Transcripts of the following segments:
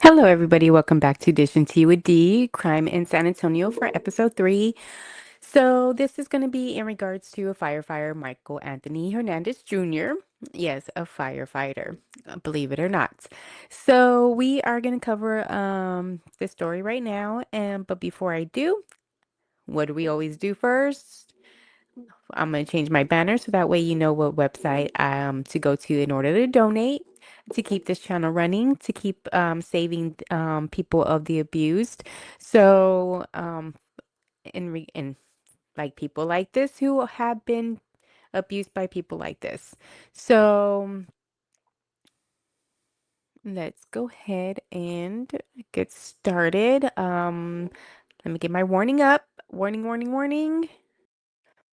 Hello, everybody. Welcome back to Dish and Tea with D, Crime in San Antonio for episode 3. So, this is going to be in regards to a firefighter, Michael Anthony Hernandez Jr. Yes, a firefighter, believe it or not. So, we are going to cover this story right now. But before I do, what do we always do first? I'm going to change my banner so that way you know what website to go to in order to donate, to keep this channel running, to keep saving people of the abused. So, in like people like this who have been abused by people like this. So, let's go ahead and get started. Let me get my warning up. Warning, warning, warning.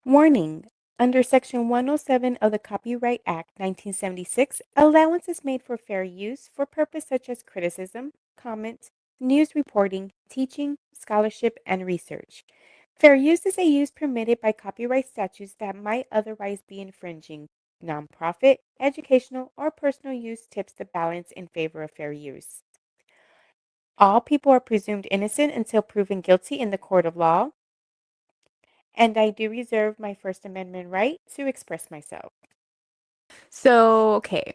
Warning. Under Section 107 of the Copyright Act 1976, allowance is made for fair use for purpose such as criticism, comment, news reporting, teaching, scholarship, and research. Fair use is a use permitted by copyright statutes that might otherwise be infringing. Nonprofit, educational, or personal use tips the balance in favor of fair use. All people are presumed innocent until proven guilty in the court of law, and I do reserve my First Amendment right to express myself. So, okay.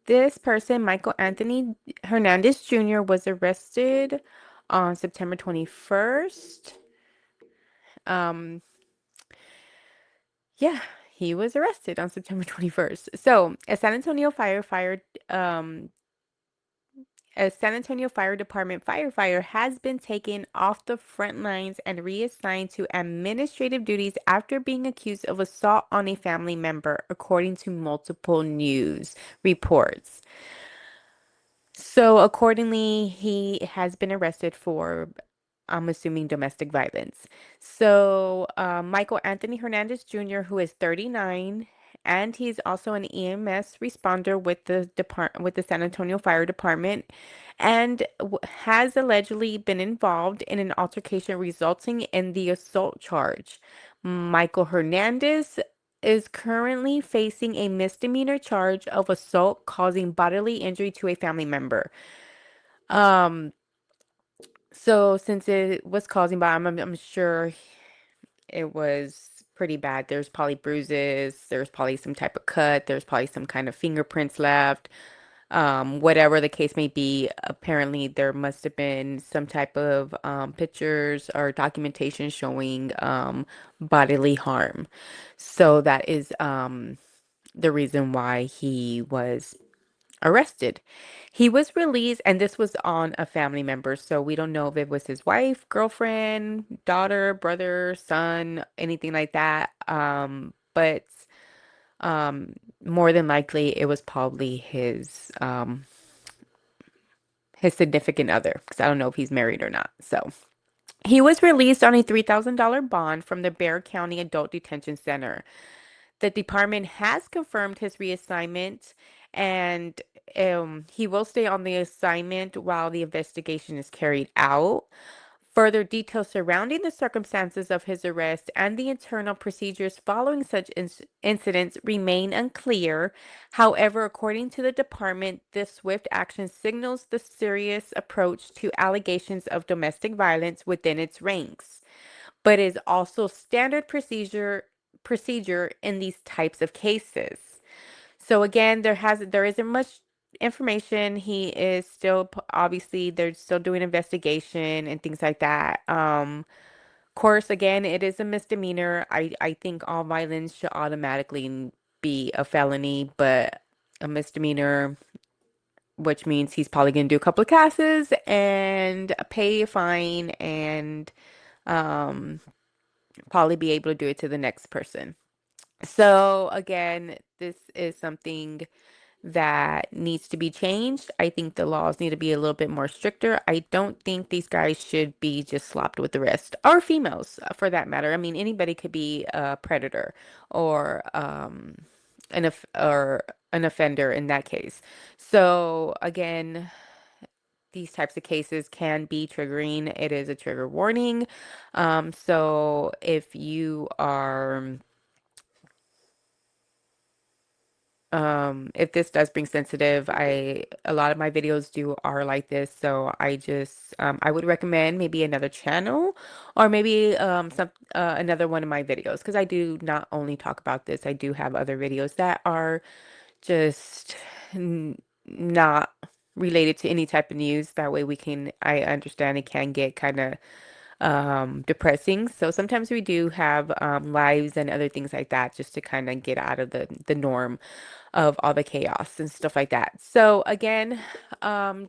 This person, Michael Anthony Hernandez Jr., was arrested on September 21st. Um, yeah, he was arrested on September 21st. So, a San Antonio Fire Department firefighter has been taken off the front lines and reassigned to administrative duties after being accused of assault on a family member, according to multiple news reports. So, accordingly, he has been arrested for, I'm assuming, domestic violence. So, Michael Anthony Hernandez Jr., who is 39, and he's also an EMS responder with the San Antonio Fire Department, and has allegedly been involved in an altercation resulting in the assault charge. Michael Hernandez is currently facing a misdemeanor charge of assault causing bodily injury to a family member. Um, so since it was causing I'm sure it was pretty bad. There's probably bruises, there's probably some type of cut, there's probably some kind of fingerprints left. Whatever the case may be, apparently there must have been some type of pictures or documentation showing bodily harm. So that is the reason why he was arrested. He was released, and this was on a family member, so we don't know if it was his wife, girlfriend, daughter, brother, son, anything like that. But um, more than likely, it was probably his significant other, because I don't know if he's married or not. So he was released on a $3,000 bond from the Bexar County Adult Detention Center. The department has confirmed his reassignment, and he will stay on the assignment while the investigation is carried out. Further details surrounding the circumstances of his arrest and the internal procedures following such incidents remain unclear. However, according to the department, this swift action signals the serious approach to allegations of domestic violence within its ranks, but is also standard procedure in these types of cases. So again, there isn't much information. He is still obviously they're still doing investigation and things like that. Course, again, it is a misdemeanor. I think all violence should automatically be a felony, but a misdemeanor, which means he's probably gonna do a couple of classes and pay a fine and um probably be able to do it to the next person. So again, this is something that needs to be changed. I think the laws need to be a little bit more stricter. I don't think these guys should be just slopped with the wrist, or females for that matter. I mean, anybody could be a predator or or an offender in that case. So again, these types of cases can be triggering. It is a trigger warning. So if you are if this does bring sensitive, a lot of my videos do are like this, so I would recommend maybe another channel or maybe another one of my videos because I do not only talk about this, I do have other videos that are just not related to any type of news. That way I understand it can get kind of depressing. So sometimes we do have lives and other things like that just to kind of get out of the norm of all the chaos and stuff like that. So again, um,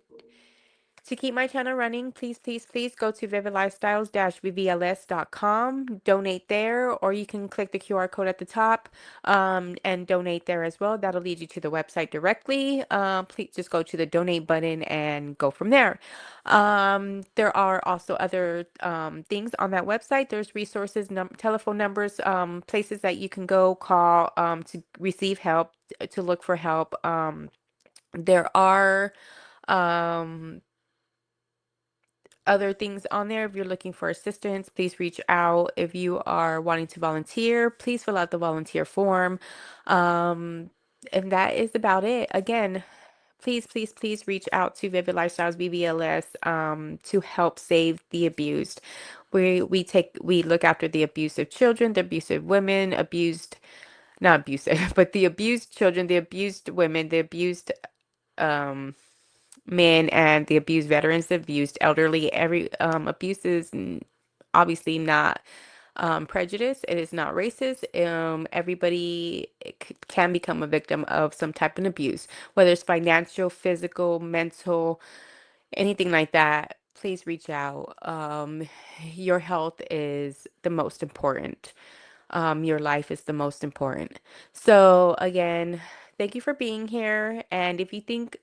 to keep my channel running, please, please, please go to vividlifestyles-vvls.com, donate there, or you can click the QR code at the top and donate there as well. That'll lead you to the website directly. Please just go to the donate button and go from there. There are also other things on that website. There's resources, telephone numbers, places that you can go call to receive help, to look for help. There are um, other things on there. If you're looking for assistance, please reach out. If you are wanting to volunteer, please fill out the volunteer form. Um, and that is about it. Again, please, please, please reach out to Vivid Lifestyles VVLS to help save the abused. We look after the abusive children, the abusive women, not abusive, but the abused children, the abused women, the abused um men, and the abused veterans, the abused elderly. Every abuse is obviously not prejudice. It is not racist. Everybody can become a victim of some type of abuse, whether it's financial, physical, mental, anything like that. Please reach out. Your health is the most important. Your life is the most important. So again, thank you for being here. And if you think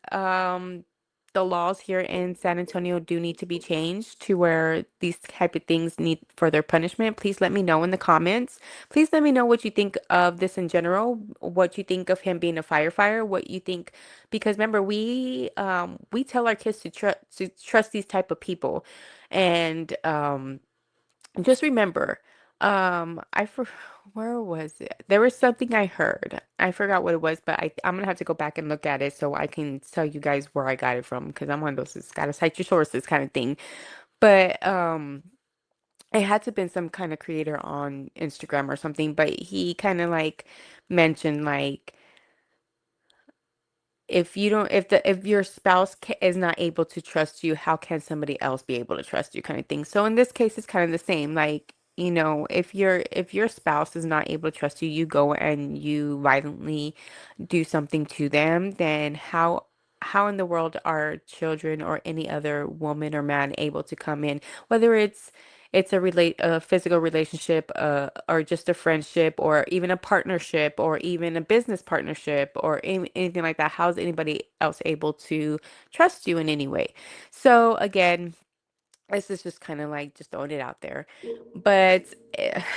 the laws here in San Antonio do need to be changed to where these type of things need further punishment, please let me know in the comments. Please let me know what you think of this in general, what you think of him being a firefighter, what you think, because remember we tell our kids to trust these type of people, and just remember, I for where was it? There was something I heard. I forgot what it was, but I'm gonna have to go back and look at it so I can tell you guys where I got it from because I'm one of those that's gotta cite your sources kind of thing. But it had to been some kind of creator on Instagram or something, but he kind of like mentioned like if you don't if your spouse is not able to trust you, how can somebody else be able to trust you, kind of thing. So in this case it's kind of the same, like, if your spouse is not able to trust you, you go and you violently do something to them, then how in the world are children or any other woman or man able to come in, whether it's a physical relationship, or just a friendship, or even a partnership, or even a business partnership, or anything like that. How's anybody else able to trust you in any way? So again, this is just kind of like just throwing it out there. But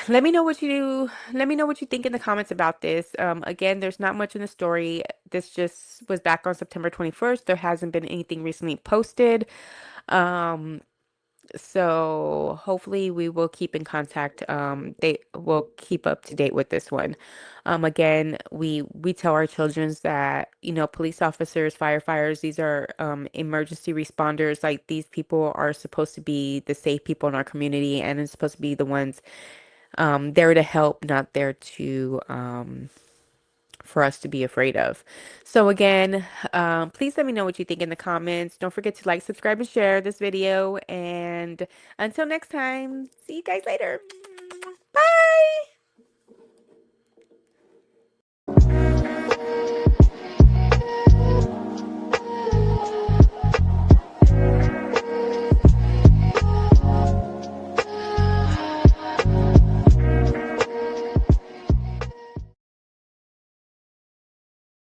let me know what you think in the comments about this. Again, there's not much in the story. This just was back on September 21st. There hasn't been anything recently posted. Um, so hopefully we will keep in contact. They will keep up to date with this one. Again, we tell our children that, police officers, firefighters, these are emergency responders. Like, these people are supposed to be the safe people in our community, and it's supposed to be the ones there to help, not there to for us to be afraid of. So again, please let me know what you think in the comments. Don't forget to like, subscribe, and share this video. And until next time, see you guys later.